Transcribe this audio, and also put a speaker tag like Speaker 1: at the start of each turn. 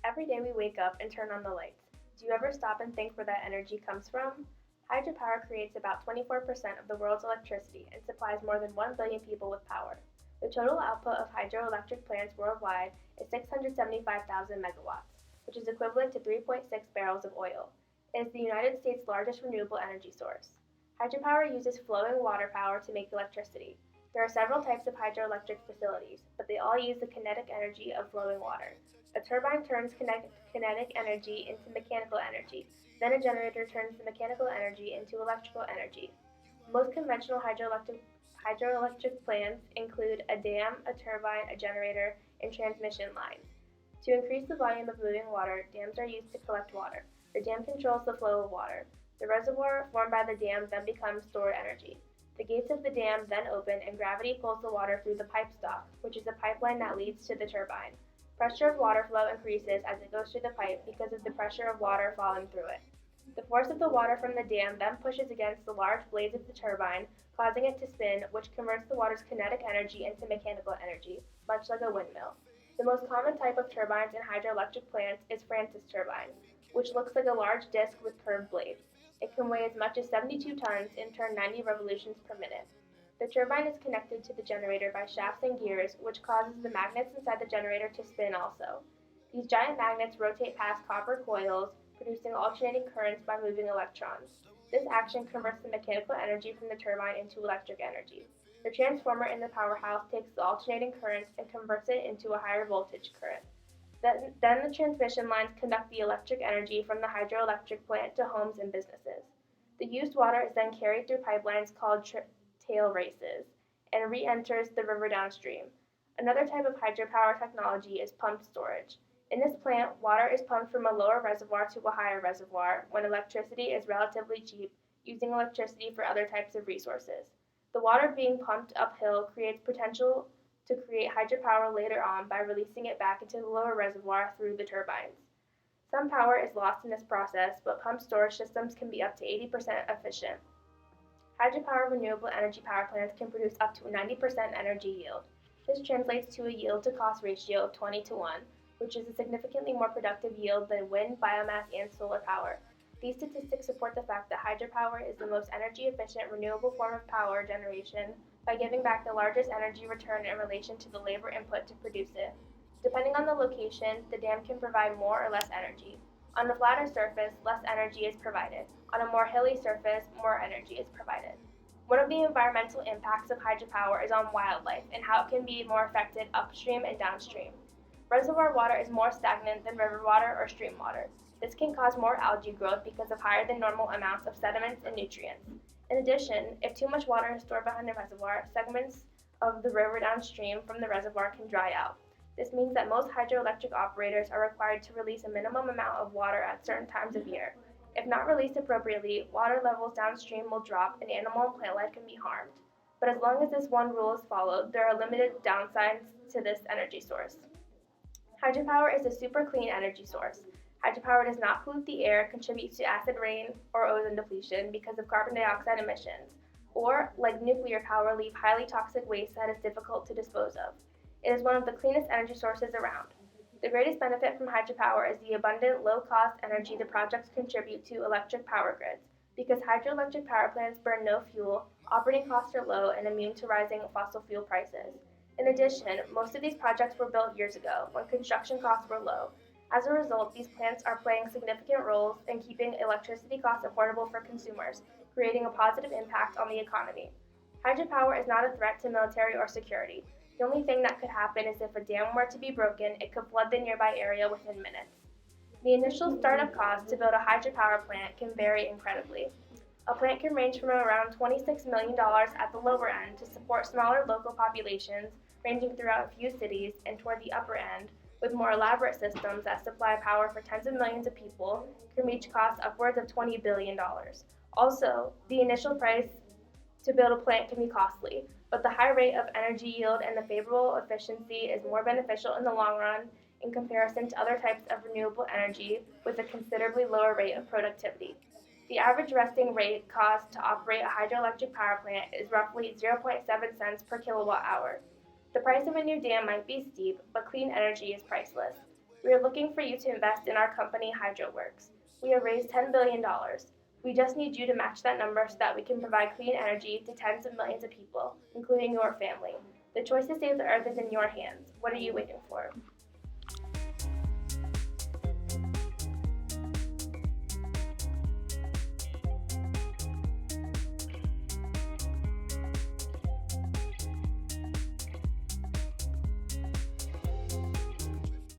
Speaker 1: Every day we wake up and turn on the lights. Do you ever stop and think where that energy comes from? Hydropower creates about 24% of the world's electricity and supplies more than 1 billion people with power. The total output of hydroelectric plants worldwide is 675,000 megawatts, which is equivalent to 3.6 barrels of oil. It is the United States' largest renewable energy source. Hydropower uses flowing water power to make electricity. There are several types of hydroelectric facilities, but they all use the kinetic energy of flowing water. A turbine turns kinetic energy into mechanical energy. Then a generator turns the mechanical energy into electrical energy. Most conventional hydroelectric plants include a dam, a turbine, a generator, and transmission lines. To increase the volume of moving water, dams are used to collect water. The dam controls the flow of water. The reservoir formed by the dam then becomes stored energy. The gates of the dam then open and gravity pulls the water through the pipe stalk, which is a pipeline that leads to the turbine. Pressure of water flow increases as it goes through the pipe because of the pressure of water falling through it. The force of the water from the dam then pushes against the large blades of the turbine, causing it to spin, which converts the water's kinetic energy into mechanical energy, much like a windmill. The most common type of turbines in hydroelectric plants is Francis turbine, which looks like a large disc with curved blades. It can weigh as much as 72 tons and turn 90 revolutions per minute. The turbine is connected to the generator by shafts and gears, which causes the magnets inside the generator to spin also. These giant magnets rotate past copper coils, producing alternating currents by moving electrons. This action converts the mechanical energy from the turbine into electric energy. The transformer in the powerhouse takes the alternating currents and converts it into a higher voltage current. Then the transmission lines conduct the electric energy from the hydroelectric plant to homes and businesses. The used water is then carried through pipelines called tail races and re-enters the river downstream. Another type of hydropower technology is pumped storage. In this plant, water is pumped from a lower reservoir to a higher reservoir when electricity is relatively cheap, using electricity for other types of resources. The water being pumped uphill creates potential to create hydropower later on by releasing it back into the lower reservoir through the turbines. Some power is lost in this process, but pumped storage systems can be up to 80% efficient. Hydropower renewable energy power plants can produce up to a 90% energy yield. This translates to a yield to cost ratio of 20 to 1, which is a significantly more productive yield than wind, biomass, and solar power. These statistics support the fact that hydropower is the most energy efficient renewable form of power generation by giving back the largest energy return in relation to the labor input to produce it. Depending on the location, the dam can provide more or less energy. On a flatter surface, less energy is provided. On a more hilly surface, more energy is provided. One of the environmental impacts of hydropower is on wildlife and how it can be more affected upstream and downstream. Reservoir water is more stagnant than river water or stream water. This can cause more algae growth because of higher than normal amounts of sediments and nutrients. In addition, if too much water is stored behind the reservoir, segments of the river downstream from the reservoir can dry out. This means that most hydroelectric operators are required to release a minimum amount of water at certain times of year. If not released appropriately, water levels downstream will drop and animal and plant life can be harmed. But as long as this one rule is followed, there are limited downsides to this energy source. Hydropower is a super clean energy source. Hydropower does not pollute the air, contribute to acid rain or ozone depletion because of carbon dioxide emissions, or, like nuclear power, leave highly toxic waste that is difficult to dispose of. It is one of the cleanest energy sources around. The greatest benefit from hydropower is the abundant, low-cost energy the projects contribute to electric power grids. Because hydroelectric power plants burn no fuel, operating costs are low and immune to rising fossil fuel prices. In addition, most of these projects were built years ago, when construction costs were low. As a result, these plants are playing significant roles in keeping electricity costs affordable for consumers, creating a positive impact on the economy. Hydropower is not a threat to military or security. The only thing that could happen is if a dam were to be broken, it could flood the nearby area within minutes. The initial startup cost to build a hydropower plant can vary incredibly. A plant can range from around $26 million at the lower end to support smaller local populations, ranging throughout a few cities, and toward the upper end, with more elaborate systems that supply power for tens of millions of people, can reach costs upwards of $20 billion. Also, the initial price to build a plant can be costly, but the high rate of energy yield and the favorable efficiency is more beneficial in the long run in comparison to other types of renewable energy with a considerably lower rate of productivity. The average resting rate cost to operate a hydroelectric power plant is roughly 0.7 cents per kilowatt hour. The price of a new dam might be steep, but clean energy is priceless. We are looking for you to invest in our company, HydroWorks. We have raised $10 billion. We just need you to match that number so that we can provide clean energy to tens of millions of people, including your family. The choice to save the earth is in your hands. What are you waiting for?